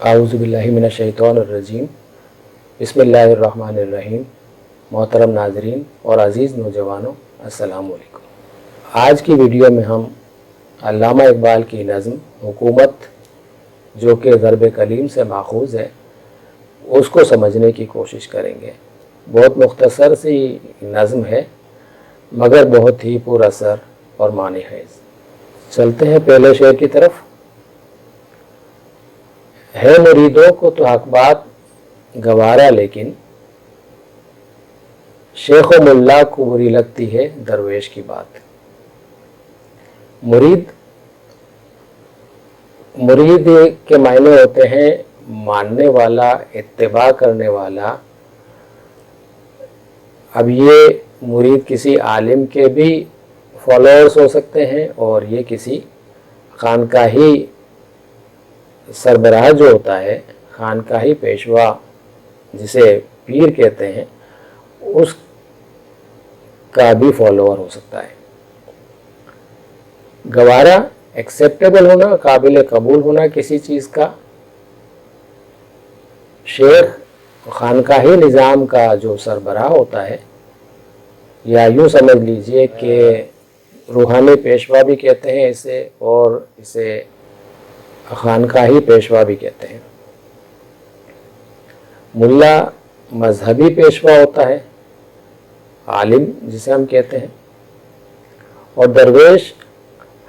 आऊज़ु बिल्लाहि मिनश्शैतानिर्रजीम बिस्मिल्लाहिर्रहमानिर्रहीम। मोहतरम नाज़रीन और अज़ीज़ नौजवानों, अस्सलामु अलैकुम। आज की वीडियो में हम अल्लामा इकबाल की नज़्म हुकूमत, जो कि ज़र्ब कलीम से माखूज़ है, उसको समझने की कोशिश करेंगे। बहुत मुख्तसर सी नज़्म है मगर बहुत ही पुरअसर और मानी खेज़। चलते हैं पहले शेर की तरफ। है मुरीदों को तो हक बात गवारा, लेकिन शेख व मुल्ला को बुरी लगती है दरवेश की बात। मुरीद के मायने होते हैं मानने वाला, इत्तिबा करने वाला। अब ये मुरीद किसी आलिम के भी फॉलोअर्स हो सकते हैं और ये किसी खानकाही सरबराह जो होता है, खानकाही पेशवा जिसे पीर कहते हैं, उसका भी फॉलोअर हो सकता है। गवारा एक्सेप्टेबल होना, काबिल कबूल होना किसी चीज़ का। शेख खानकाही निज़ाम का जो सरबराह होता है, या यूँ समझ लीजिए कि रूहानी पेशवा भी कहते हैं इसे, और इसे खानकाही पेशवा भी कहते हैं। मुल्ला मजहबी पेशवा होता है, आलिम जिसे हम कहते हैं, और दरवेश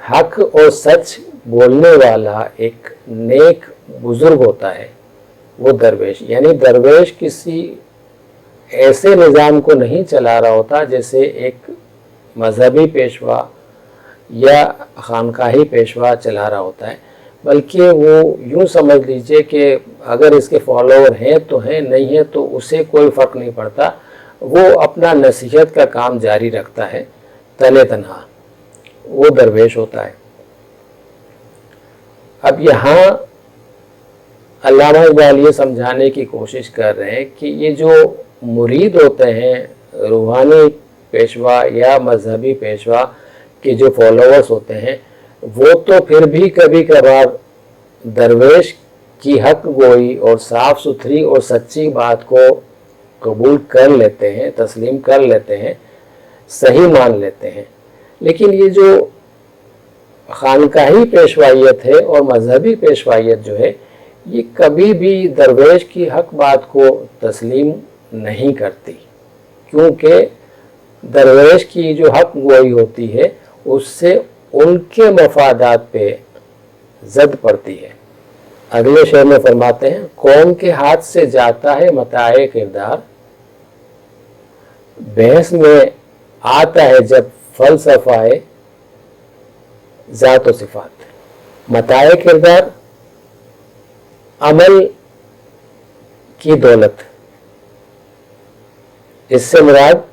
हक और सच बोलने वाला एक नेक बुजुर्ग होता है, वो दरवेश। यानी दरवेश किसी ऐसे निज़ाम को नहीं चला रहा होता जैसे एक मजहबी पेशवा या खानकाही पेशवा चला रहा होता है, बल्कि वो यूँ समझ लीजिए कि अगर इसके फॉलोअर हैं तो हैं, नहीं है तो उसे कोई फ़र्क नहीं पड़ता। वो अपना नसीहत का काम जारी रखता है तने तनहा। वो दरवेश होता है। अब यहाँ अल्लामा इकबाल ये समझाने की कोशिश कर रहे हैं कि ये जो मुरीद होते हैं, रूहानी पेशवा या मजहबी पेशवा के जो फॉलोअर्स होते हैं, वो तो फिर भी कभी कभार दरवेश की हक गोई और साफ़ सुथरी और सच्ची बात को कबूल कर लेते हैं, तस्लीम कर लेते हैं, सही मान लेते हैं। लेकिन ये जो खानकाही पेशवाइयत है और मजहबी पेशवाइयत जो है, ये कभी भी दरवेश की हक बात को तस्लीम नहीं करती, क्योंकि दरवेश की जो हक गोई होती है उससे उनके मफादात पे जद पड़ती है। अगले शेर में फरमाते हैं, कौम के हाथ से जाता है मताए किरदार, बहस में आता है जब फलसफाए ज़ात व सिफात। मताए किरदार अमल की दौलत, इससे मुराद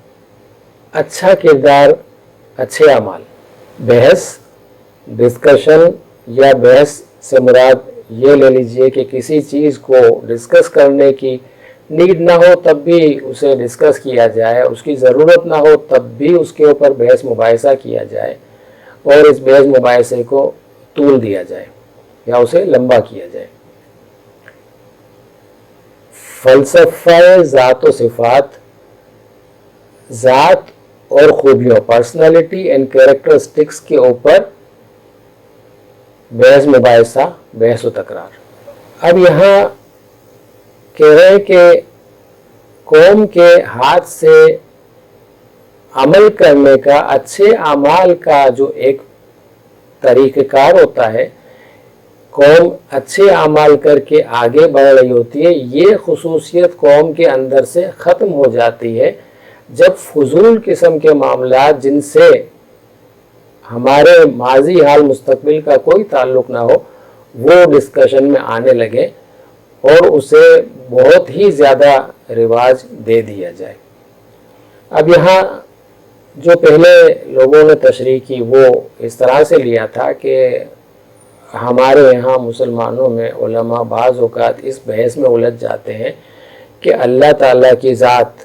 अच्छा किरदार, अच्छे अमाल। बहस, डिस्कशन या बहस से मुराद ये ले लीजिए कि किसी चीज़ को डिस्कस करने की नीड ना हो तब भी उसे डिस्कस किया जाए, उसकी ज़रूरत ना हो तब भी उसके ऊपर बहस मुबाहिसा किया जाए और इस बहस मुबाहिसे को तूल दिया जाए या उसे लंबा किया जाए। फ़लसफ़े ज़ात व सिफ़ात, ज़ात और खूबियों, पर्सनालिटी एंड कैरेक्टरिस्टिक्स के ऊपर बहस मुबाहिसा, बहस व तकरार। अब यहाँ कह रहे हैं कि कौम के हाथ से अमल करने का, अच्छे अमाल का जो एक तरीक़ेकार होता है, कौम अच्छे अमाल करके आगे बढ़ रही होती है, ये खुसूसियत कौम के अंदर से ख़त्म हो जाती है जब फजूल किस्म के मामलात जिनसे हमारे माजी हाल मुस्तकबिल का कोई ताल्लुक़ ना हो, वो डिस्कशन में आने लगे और उसे बहुत ही ज़्यादा रिवाज दे दिया जाए। अब यहाँ जो पहले लोगों ने तशरीह की वो इस तरह से लिया था कि हमारे यहाँ मुसलमानों में उलमा बाज़ औक़ात इस बहस में उलझ जाते हैं कि अल्लाह ताला की ज़ात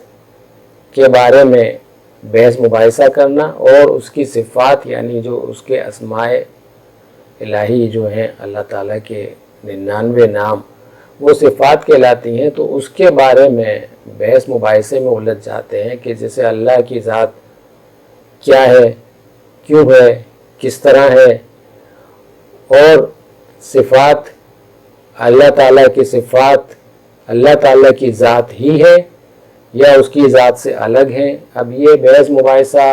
के बारे में बहस मुबाहिसा करना और उसकी सिफ़ात यानी जो उसके अस्माए इलाही जो हैं, अल्लाह ताला के 99 नाम, وہ صفات کہلاتی ہیں، تو اس کے بارے میں بحث مباحثے میں الجھ جاتے ہیں کہ جیسے اللہ کی ذات کیا ہے، کیوں ہے، کس طرح ہے، اور صفات اللہ تعالیٰ کی صفات اللہ تعالیٰ کی ذات ہی ہے یا اس کی ذات سے الگ ہیں۔ اب یہ بحث مباحثہ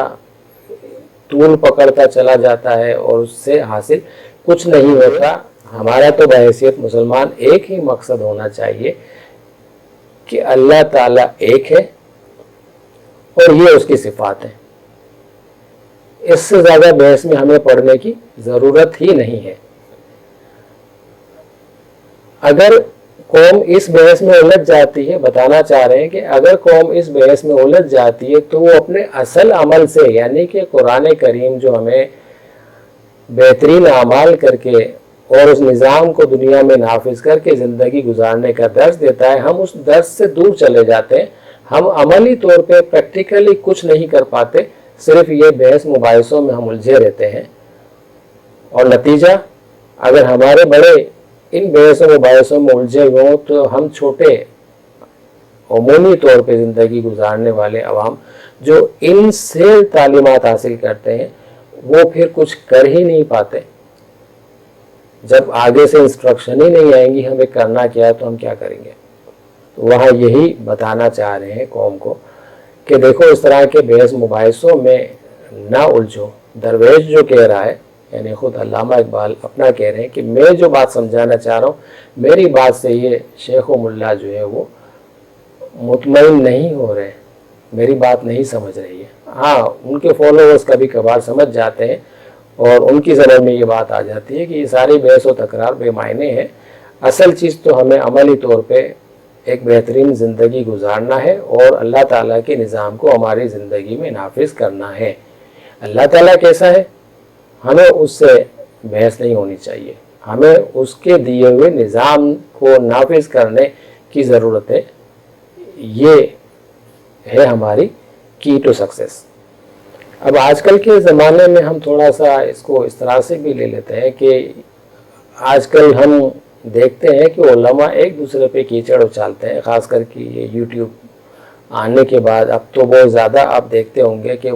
طول پکڑتا چلا جاتا ہے اور اس سے حاصل کچھ نہیں ہوتا۔ ہمارا تو بحیثیت مسلمان ایک ہی مقصد ہونا چاہیے کہ اللہ تعالیٰ ایک ہے اور یہ اس کی صفات ہیں۔ اس سے زیادہ بحث میں ہمیں پڑھنے کی ضرورت ہی نہیں ہے۔ اگر قوم اس بحث میں الجھ جاتی ہے، بتانا چاہ رہے ہیں کہ اگر قوم اس بحث میں الجھ جاتی ہے تو وہ اپنے اصل عمل سے، یعنی کہ قرآن کریم جو ہمیں بہترین اعمال کر کے اور اس نظام کو دنیا میں نافذ کر کے زندگی گزارنے کا درس دیتا ہے، ہم اس درس سے دور چلے جاتے ہیں۔ ہم عملی طور پہ پریکٹیکلی کچھ نہیں کر پاتے، صرف یہ بحث مباحثوں میں ہم الجھے رہتے ہیں، اور نتیجہ اگر ہمارے بڑے ان بحث و مباحثوں میں الجھے ہوں تو ہم چھوٹے عمومی طور پہ زندگی گزارنے والے عوام جو ان سے تعلیمات حاصل کرتے ہیں وہ پھر کچھ کر ہی نہیں پاتے۔ جب آگے سے انسٹرکشن ہی نہیں آئیں گی ہمیں کرنا کیا ہے تو ہم کیا کریں گے؟ تو وہاں یہی بتانا چاہ رہے ہیں قوم کو کہ دیکھو اس طرح کے بحث مباحثوں میں نہ الجھو۔ درویش جو کہہ رہا ہے، یعنی خود علامہ اقبال اپنا کہہ رہے ہیں کہ میں جو بات سمجھانا چاہ رہا ہوں میری بات سے یہ شیخ و ملا جو ہے وہ مطمئن نہیں ہو رہے، میری بات نہیں سمجھ رہی ہے۔ ہاں ان کے فالوورز کبھی کبھار سمجھ جاتے ہیں اور ان کی سمجھ میں یہ بات آ جاتی ہے کہ یہ ساری بحث و تکرار بے معنی ہے، اصل چیز تو ہمیں عملی طور پہ ایک بہترین زندگی گزارنا ہے اور اللہ تعالیٰ کے نظام کو ہماری زندگی میں نافذ کرنا ہے۔ اللہ تعالیٰ کیسا ہے ہمیں اس سے بحث نہیں ہونی چاہیے، ہمیں اس کے دیے ہوئے نظام کو نافذ کرنے کی ضرورت ہے۔ یہ ہے ہماری کی ٹو سکسیس۔ اب آج کل کے زمانے میں ہم تھوڑا سا اس کو اس طرح سے بھی لے لیتے ہیں کہ آج کل ہم دیکھتے ہیں کہ علماء ایک دوسرے پہ کیچڑ اچالتے ہیں، خاص کر کے یہ یوٹیوب آنے کے بعد اب تو بہت زیادہ آپ دیکھتے ہوں گے کہ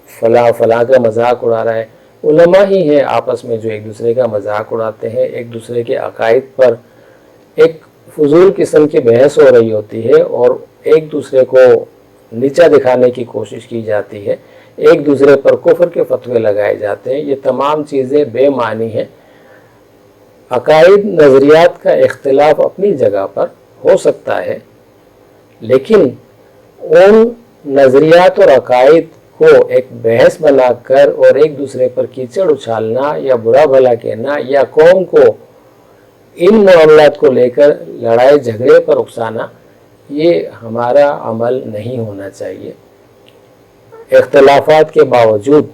فلاں کا مذاق اڑا رہا ہے۔ علماء ہی ہیں آپس میں جو ایک دوسرے کا مذاق اڑاتے ہیں، ایک دوسرے کے عقائد پر ایک فضول قسم کی بحث ہو رہی ہوتی ہے اور ایک دوسرے کو نیچا دکھانے کی کوشش کی جاتی ہے، ایک دوسرے پر کفر کے فتوے لگائے جاتے ہیں۔ یہ تمام چیزیں بے معنی ہیں۔ عقائد نظریات کا اختلاف اپنی جگہ پر ہو سکتا ہے، لیکن ان نظریات اور عقائد کو ایک بحث بنا کر اور ایک دوسرے پر کیچڑ اچھالنا یا برا بھلا کہنا یا قوم کو ان معاملات کو لے کر لڑائی جھگڑے پر اکسانا، یہ ہمارا عمل نہیں ہونا چاہیے۔ اختلافات کے باوجود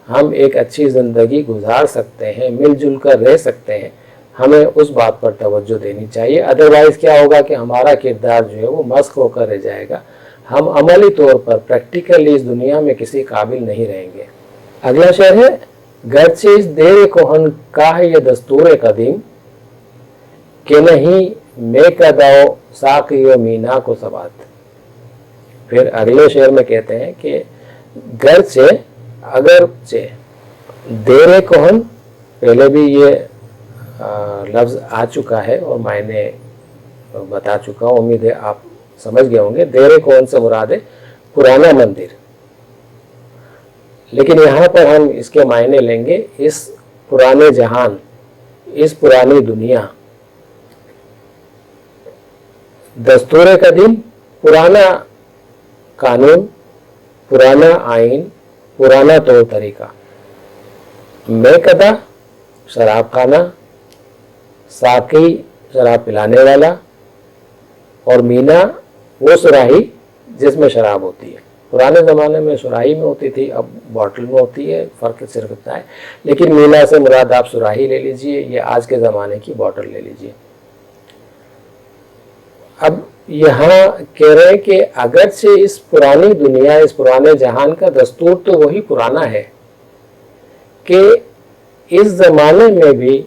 ہم ایک اچھی زندگی گزار سکتے ہیں، مل جل کر رہ سکتے ہیں، ہمیں اس بات پر توجہ دینی چاہیے۔ ادروائز کیا ہوگا کہ ہمارا کردار جو ہے وہ مسخ ہو کر رہ جائے گا، ہم عملی طور پر پریکٹیکلی اس دنیا میں کسی قابل نہیں رہیں گے۔ اگلا شعر ہے، گرچہ اس دیر کہن کا ہے یہ دستور قدیم، کہ نہیں میں کداؤ ساقی و مینا کو ثبات۔ پھر اگلے شعر میں کہتے ہیں کہ گرچہ اگرچہ دیر کہن، پہلے بھی یہ لفظ آ چکا ہے اور میں نے بتا چکا ہوں، امید ہے آپ سمجھ گئے ہوں گے۔ دیر کون سے مراد ہے پرانا مندر، لیکن یہاں پر ہم اس کے معنی لیں گے اس پرانے جہان، اس پرانی دنیا۔ دستور قدیم پرانا قانون، پرانا آئین، پرانا طور طریقہ۔ میکدہ شراب خانہ، ساقی شراب پلانے والا، اور مینا وہ سراہی جس میں شراب ہوتی ہے۔ پرانے زمانے میں سراہی میں ہوتی تھی، اب باٹل میں ہوتی ہے، فرق صرف اتنا ہے۔ لیکن مینا سے مراد آپ سراہی لے لیجئے یا آج کے زمانے کی باٹل لے لیجئے۔ اب یہاں کہہ رہے ہیں کہ اگرچہ اس پرانی دنیا، اس پرانے جہان کا دستور تو وہی پرانا ہے کہ اس زمانے میں بھی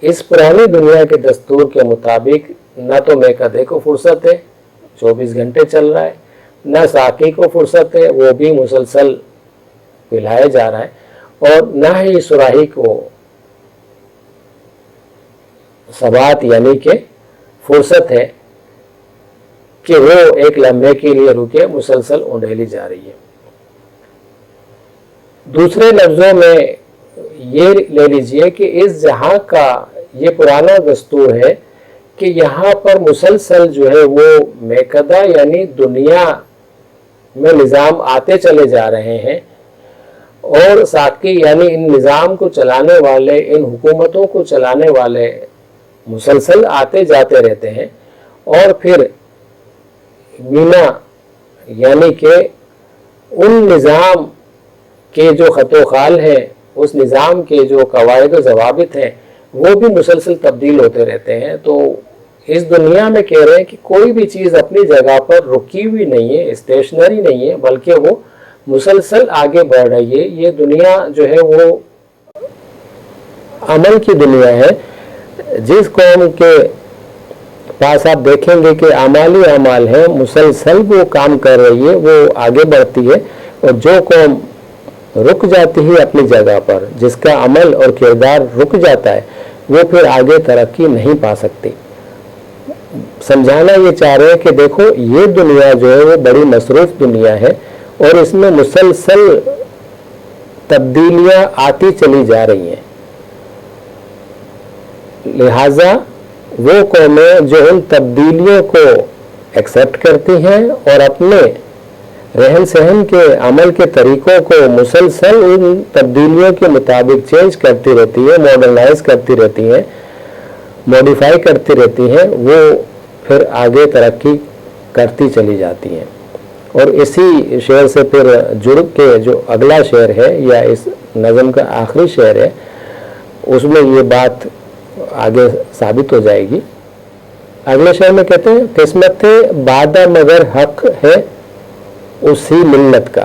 इस पुरानी दुनिया के दस्तूर के मुताबिक न तो मेकदे को फुर्सत है, 24 घंटे चल रहा है, न साकी को फुर्सत है, वो भी मुसलसल पिलाया जा रहा है, और न ही सुराही को सबात यानी कि फुर्सत है कि वो एक लम्हे के लिए रुके, मुसलसल उंडेली जा रही है। दूसरे लफ्ज़ों में ये ले लीजिए कि इस जहां का ये पुराना दस्तूर है कि यहाँ पर मुसलसल जो है वो मेकदा यानी दुनिया में निज़ाम आते चले जा रहे हैं, और साकी यानी इन निज़ाम को चलाने वाले, इन हुकूमतों को चलाने वाले मुसलसल आते जाते रहते हैं, और फिर मीना यानी कि उन निज़ाम के जो ख़तो खाल हैं, उस निज़ाम के जो कवायद व ज़वाबित हैं, वो भी मुसलसल तब्दील होते रहते हैं। तो इस दुनिया में कह रहे हैं कि कोई भी चीज़ अपनी जगह पर रुकी हुई नहीं है, स्टेशनरी नहीं है, बल्कि वो मुसलसल आगे बढ़ रही है। ये दुनिया जो है वो अमल की दुनिया है। जिस कौम के पास आप देखेंगे कि अमाली अमाल है, मुसलसल वो काम कर रही है, वो आगे बढ़ती है, और जो कौम रुक जाती है अपनी जगह पर, जिसका अमल और किरदार रुक जाता है, वो फिर आगे तरक्की नहीं पा सकती। समझाना ये चाह रहे हैं कि देखो ये दुनिया जो है वो बड़ी मसरूफ दुनिया है, और इसमें मुसलसल तब्दीलियां आती चली जा रही हैं। लिहाजा वो कौमें जो उन तब्दीलियों को एक्सेप्ट करती हैं और अपने रहन सहन के अमल के तरीक़ों को मुसलसल उन तब्दीलियों के मुताबिक चेंज करती रहती है, मॉडर्नाइज करती रहती हैं, मॉडिफाई करती रहती हैं, वो फिर आगे तरक्की करती चली जाती हैं। और इसी शेर से फिर जुड़ के जो अगला शेर है या इस नज़म का आखिरी शेर है, उसमें ये बात आगे साबित हो जाएगी। अगले शेर में कहते हैं, किस्मत बादा मगर हक है उसी मिल्लत का,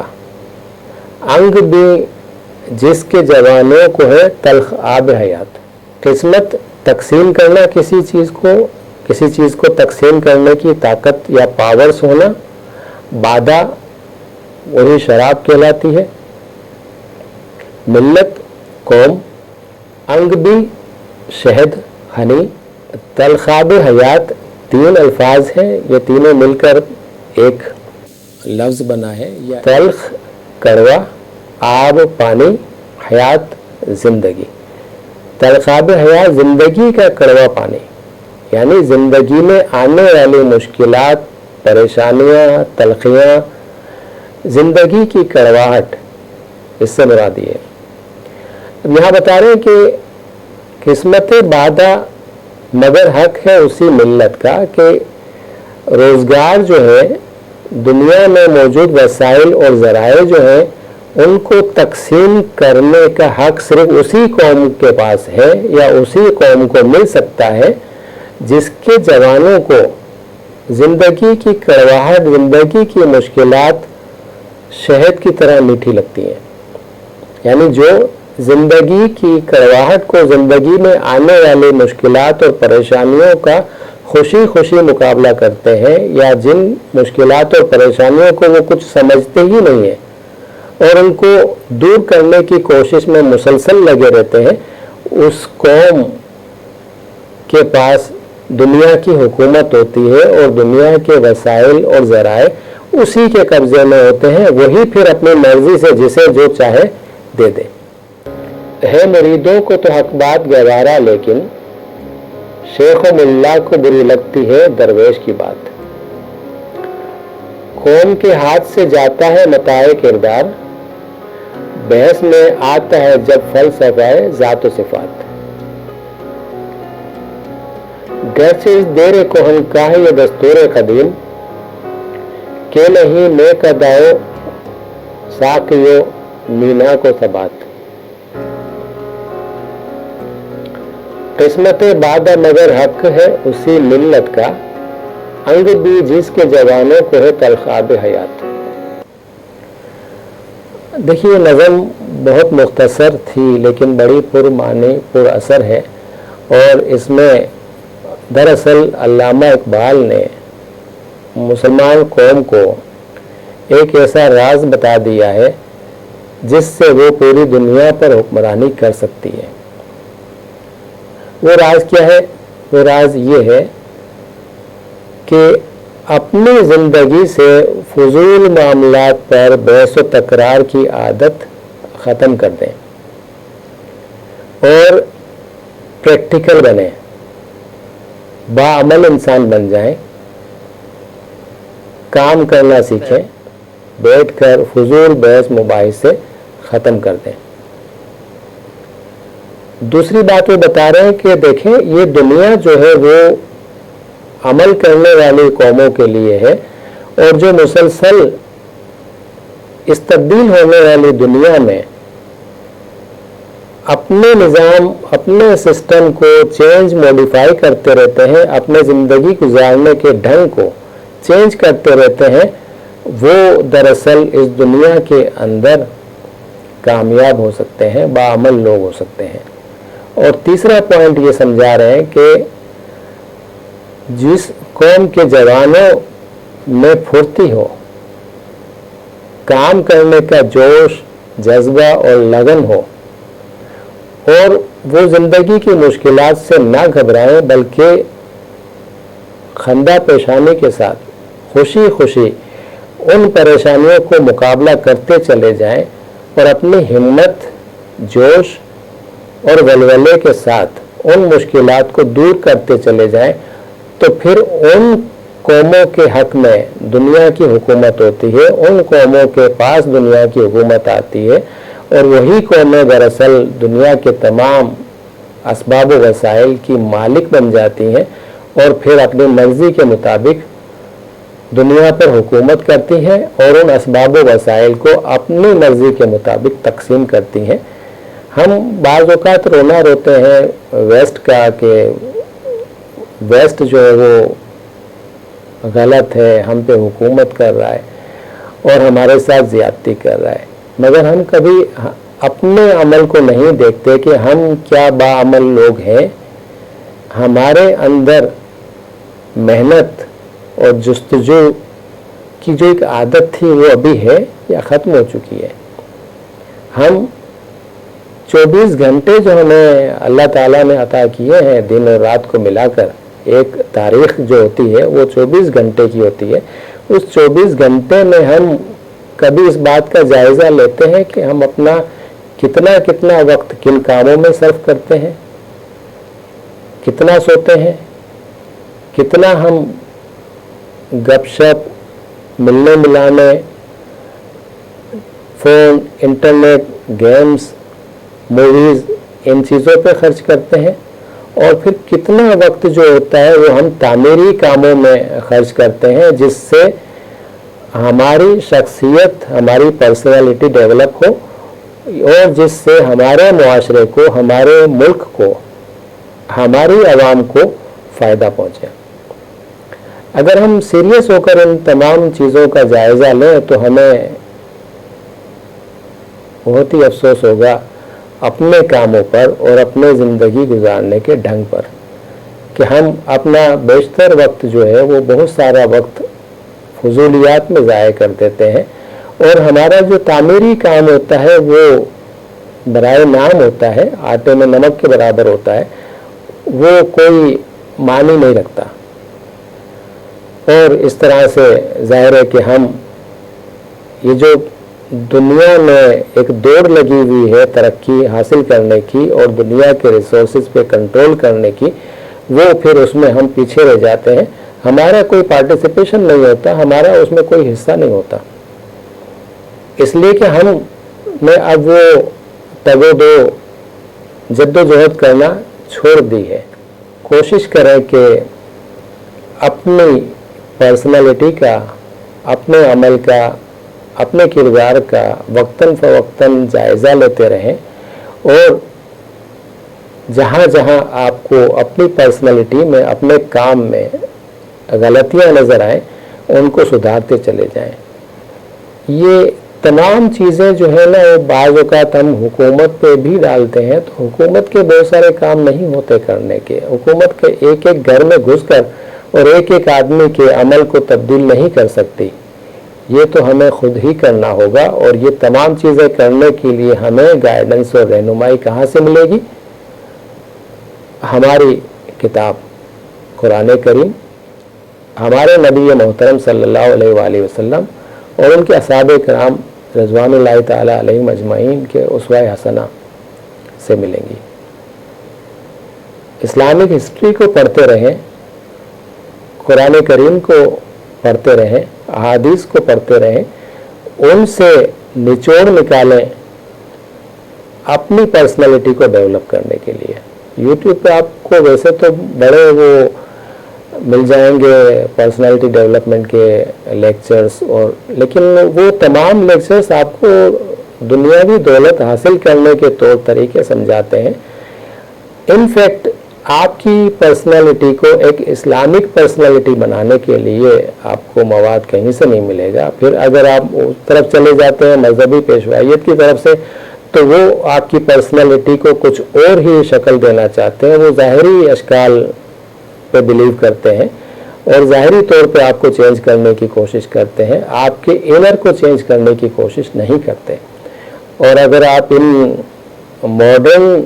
अंग भी जिसके जवानों को है तल्ख आब हयात। किस्मत तकसीम करना, किसी चीज़ को तकसीम करने की ताकत या पावर्स होना, बादा वही शराब कहलाती है, मिल्लत कौम, अंग भी शहद हनी, तलखाब हयात तीन अल्फाज हैं, ये तीनों मिलकर एक लफ्ज़ बना है। या तल्ख कड़वा, आब पानी, हयात ज़िंदगी। तलखाब हयात ज़िंदगी का कड़वा पानी, यानी ज़िंदगी में आने वाली मुश्किलात, परेशानियाँ, तलखियाँ, ज़िंदगी की कड़वाहट, इससे मुराद ये। अब यहाँ बता रहे हैं कि किस्मत बादा मगर हक है उसी मिल्लत का, कि रोज़गार जो है, दुनिया में मौजूद वसाइल और ज़राए जो हैं उनको तकसीम करने का हक सिर्फ उसी कौम के पास है, या उसी कौम को मिल सकता है जिसके जवानों को ज़िंदगी की कड़वाहट, ज़िंदगी की मुश्किलात शहद की तरह मीठी लगती हैं। यानी जो ज़िंदगी की कड़वाहट को, ज़िंदगी में आने वाली मुश्किलात और परेशानियों का खुशी खुशी मुकाबला करते हैं, या जिन मुश्किलात और परेशानियों को वो कुछ समझते ही नहीं है और उनको दूर करने की कोशिश में मुसलसल लगे रहते हैं, उस कौम के पास दुनिया की हुकूमत होती है और दुनिया के वसाइल और ज़राए उसी के कब्ज़े में होते हैं। वही फिर अपनी मर्ज़ी से जिसे जो चाहे दे दे। है मुरीदों को तो हक बात गवारा, लेकिन शेख व मुल्ला को बुरी लगती है दरवेश की बात। कौम के हाथ से जाता है मताए किरदार, बहस में आता है जब फलसफाए ज़ात व सिफात। गरचे इस देर कोहन का है ये दस्तूर कदीम, के नहीं मैं कदाओ साकियो मीना को सबात। किस्मत बादा मगर हक है उसी मिल्लत का, अंग भी जिसके जवानों को है तलखाब हयात। देखिए नज़म बहुत मुख्तसर थी, लेकिन बड़ी पुरमानी पुर असर है, और इसमें दरअसल अल्लामा इकबाल ने मुसलमान कौम को एक ऐसा राज बता दिया है जिससे वो पूरी दुनिया पर हुक्मरानी कर सकती है। वो राज क्या है? वो राज ये है कि अपनी ज़िंदगी से फजूल मामलात पर बहस व तकरार की आदत ख़त्म कर दें और प्रैक्टिकल बने, बाअमल इंसान बन जाएं, काम करना सीखें, बैठकर फजूल बहस मुबाहिस से ख़त्म कर दें। दूसरी बात वो बता रहे हैं कि देखें, ये दुनिया जो है वो अमल करने वाली कौमों के लिए है, और जो मुसलसल इस तब्दील होने वाली दुनिया में अपने निज़ाम, अपने सिस्टम को चेंज मॉडिफाई करते रहते हैं, अपने ज़िंदगी गुजारने के ढंग को चेंज करते रहते हैं, वो दरअसल इस दुनिया के अंदर कामयाब हो सकते हैं, बाअमल लोग हो सकते हैं। और तीसरा पॉइंट ये समझा रहे हैं कि जिस कौम के जवानों में फुर्ती हो, काम करने का जोश, जज्बा और लगन हो, और वो ज़िंदगी की मुश्किलात से ना घबराएं बल्कि खंदा पेशानी के साथ खुशी खुशी उन परेशानियों को मुकाबला करते चले जाएं और अपनी हिम्मत, जोश और वलवले के साथ उन मुश्किलात को दूर करते चले जाएं, तो फिर उन कौमों के हक में दुनिया की हुकूमत होती है, उन कौमों के पास दुनिया की हुकूमत आती है, और वही कौमें दरअसल दुनिया के तमाम असबाब व वसाइल की मालिक बन जाती हैं और फिर अपनी मर्ज़ी के मुताबिक दुनिया पर हुकूमत करती हैं और उन असबाब व वसाइल को अपनी मर्ज़ी के मुताबिक तकसीम करती हैं। हम बाज़ औक़ात रोना रोते हैं वेस्ट का कि वेस्ट जो है वो गलत है, हम पे हुकूमत कर रहा है और हमारे साथ ज़्यादती कर रहा है, मगर हम कभी अपने अमल को नहीं देखते कि हम क्या बाअमल लोग हैं। हमारे अंदर मेहनत और जुस्तजू की जो एक आदत थी वो अभी है या ख़त्म हो चुकी है। हम 24 घंटे जो हमें अल्लाह ताला ने अता किए हैं दिन और रात को मिलाकर, एक तारीख़ जो होती है वो 24 घंटे की होती है। उस 24 घंटे में हम कभी इस बात का जायज़ा लेते हैं कि हम अपना कितना कितना वक्त किन कामों में सर्फ करते हैं, कितना सोते हैं, कितना हम गपशप, मिलने मिलाने, फ़ोन, इंटरनेट, गेम्स, मूवीज़, इन चीज़ों पे खर्च करते हैं, और फिर कितना वक्त जो होता है वो हम तामीरी कामों में खर्च करते हैं जिससे हमारी शख्सियत, हमारी पर्सनालिटी डेवलप हो और जिससे हमारे मुआशरे को, हमारे मुल्क को, हमारी आवाम को फ़ायदा पहुँचे। अगर हम सीरियस होकर इन तमाम चीज़ों का जायज़ा लें तो हमें बहुत ही अफसोस होगा अपने कामों पर और अपने ज़िंदगी गुजारने के ढंग पर कि हम अपना बेशतर वक्त जो है वो बहुत सारा वक्त फजूलियात में ज़ाया कर देते हैं, और हमारा जो तामीरी काम होता है वो बराए नाम होता है, आटे में नमक के बराबर होता है, वो कोई मानी नहीं रखता। और इस तरह से ज़ाहिर है कि हम ये जो दुनिया में एक दौड़ लगी हुई है तरक्की हासिल करने की और दुनिया के रिसोर्सेज पे कंट्रोल करने की, वो फिर उसमें हम पीछे रह जाते हैं। हमारा कोई पार्टिसिपेशन नहीं होता, हमारा उसमें कोई हिस्सा नहीं होता, इसलिए कि हम ने अब वो तगोदो जद्दोजहद करना छोड़ दी है। कोशिश करें कि अपनी पर्सनालिटी का, अपने अमल का, अपने किरदार का वक्तन फ़वक्तन जायज़ा लेते रहें, और जहाँ जहाँ आपको अपनी पर्सनालिटी में, अपने काम में गलतियाँ नज़र आएँ उनको सुधारते चले जाएं। ये तमाम चीज़ें जो है ना वो बाज़ औक़ात हम हुकूमत पे भी डालते हैं, तो हुकूमत के बहुत सारे काम नहीं होते करने के। हुकूमत के एक एक घर में घुसकर और एक एक आदमी के अमल को तब्दील नहीं कर सकती, ये तो हमें खुद ही करना होगा। और ये तमाम चीज़ें करने के लिए हमें गाइडेंस और रहनुमाई कहाँ से मिलेगी? हमारी किताब कुरान करीम, हमारे नबी मोहतरम सल्लल्लाहु अलैहि वसल्लम और उनके असहाबे किराम रज़वानुल्लाह ताला अलैहिम अजमाइन के उसवा हसना से मिलेंगी। इस्लामिक हिस्ट्री को पढ़ते रहें, कुरान करीम को पढ़ते रहें, अहादीस को पढ़ते रहें, उनसे निचोड़ निकालें अपनी पर्सनालिटी को डेवलप करने के लिए। यूट्यूब पे आपको वैसे तो बड़े वो मिल जाएंगे पर्सनालिटी डेवलपमेंट के लेक्चर्स, और लेकिन वो तमाम लेक्चर्स आपको दुनियावी दौलत हासिल करने के तौर तरीके समझाते हैं। इनफैक्ट आपकी पर्सनालिटी को एक इस्लामिक पर्सनालिटी बनाने के लिए आपको मवाद कहीं से नहीं मिलेगा। फिर अगर आप उस तरफ चले जाते हैं मजहबी पेशवाइयत की तरफ से, तो वो आपकी पर्सनालिटी को कुछ और ही शक्ल देना चाहते हैं। वो ज़ाहिरी अशकाल पे बिलीव करते हैं और ज़ाहिरी तौर पे आपको चेंज करने की कोशिश करते हैं, आपके इनर को चेंज करने की कोशिश नहीं करते। और अगर आप इन मॉडर्न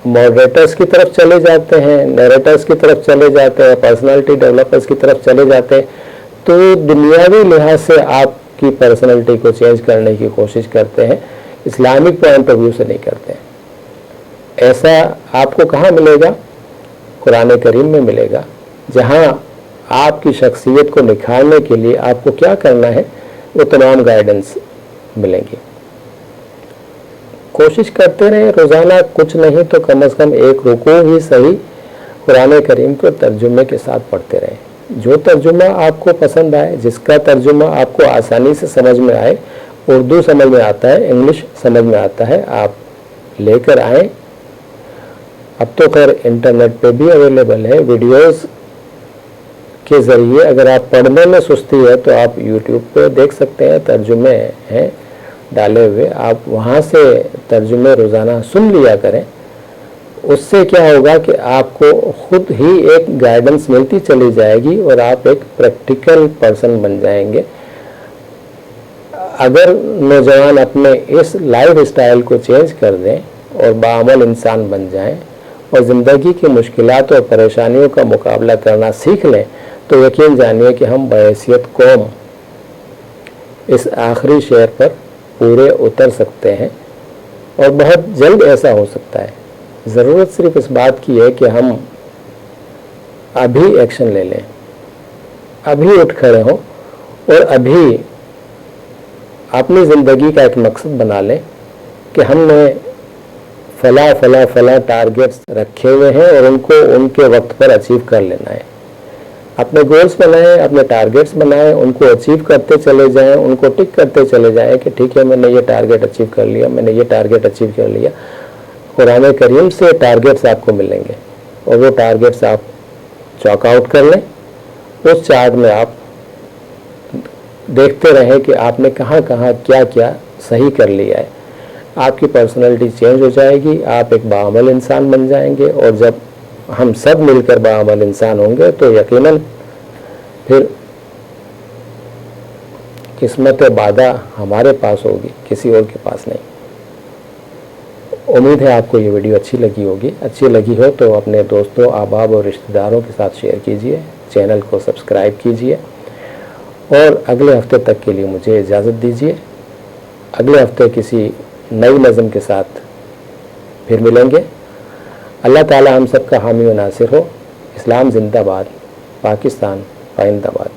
मॉडरेटर्स की तरफ चले जाते हैं, नरेटर्स की तरफ चले जाते हैं, पर्सनालिटी डेवलपर्स की तरफ चले जाते हैं, तो दुनियावी लिहाज से आपकी पर्सनालिटी को चेंज करने की कोशिश करते हैं, इस्लामिक पॉइंट ऑफ व्यू से नहीं करते। ऐसा आपको कहाँ मिलेगा? कुरान करीम में मिलेगा, जहाँ आपकी शख्सियत को निखारने के लिए आपको क्या करना है वो तमाम गाइडेंस मिलेंगी। कोशिश करते रहें, रोज़ाना कुछ नहीं तो कम से कम एक रुकू ही सही कुरान करीम को तर्जुमे के साथ पढ़ते रहें। जो तर्जुमा आपको पसंद आए, जिसका तर्जुमा आपको आसानी से समझ में आए, उर्दू समझ में आता है, इंग्लिश समझ में आता है, आप लेकर आएँ। अब तो खैर इंटरनेट पे भी अवेलेबल है वीडियोस के ज़रिए। अगर आप पढ़ने में सुस्ती है तो आप यूट्यूब पे देख सकते हैं, तर्जुमे हैं डाले हुए, आप वहाँ से तर्जुमे रोज़ाना सुन लिया करें। उससे क्या होगा कि आपको खुद ही एक गाइडेंस मिलती चली जाएगी और आप एक प्रैक्टिकल पर्सन बन जाएंगे। अगर नौजवान अपने इस लाइफ स्टाइल को चेंज कर दें और बाअमल इंसान बन जाएं और ज़िंदगी की मुश्किलात और परेशानियों का मुकाबला करना सीख लें, तो यकीन जानिए कि हम बहैसियत कौम इस आखिरी शेर पर पूरे उतर सकते हैं और बहुत जल्द ऐसा हो सकता है। ज़रूरत सिर्फ इस बात की है कि हम अभी एक्शन ले लें, अभी उठ खड़े हों और अभी अपनी ज़िंदगी का एक मकसद बना लें कि हमने फला टारगेट्स रखे हुए हैं और उनको उनके वक्त पर अचीव कर लेना है। अपने गोल्स बनाएं, अपने टारगेट्स बनाएं, उनको अचीव करते चले जाएं, उनको टिक करते चले जाएं कि ठीक है मैंने ये टारगेट अचीव कर लिया, मैंने ये टारगेट अचीव कर लिया। कुरान करीम से टारगेट्स आपको मिलेंगे और वो टारगेट्स आप चॉक आउट कर लें। उस चार्ट में आप देखते रहें कि आपने कहाँ कहाँ क्या क्या सही कर लिया है। आपकी पर्सनालिटी चेंज हो जाएगी, आप एक बाअमल इंसान बन जाएंगे। और जब हम सब मिलकर बाअमल इंसान होंगे तो यकीनन फिर किस्मत बादा हमारे पास होगी, किसी और के पास नहीं। उम्मीद है आपको ये वीडियो अच्छी लगी होगी। अच्छी लगी हो तो अपने दोस्तों, अहबाब और रिश्तेदारों के साथ शेयर कीजिए, चैनल को सब्सक्राइब कीजिए और अगले हफ्ते तक के लिए मुझे इजाज़त दीजिए। अगले हफ्ते किसी नई नज़म के साथ फिर मिलेंगे। अल्लाह ताला हम सब का हामी व नासिर हो। इस्लाम जिंदाबाद, पाकिस्तान पाइंदाबाद।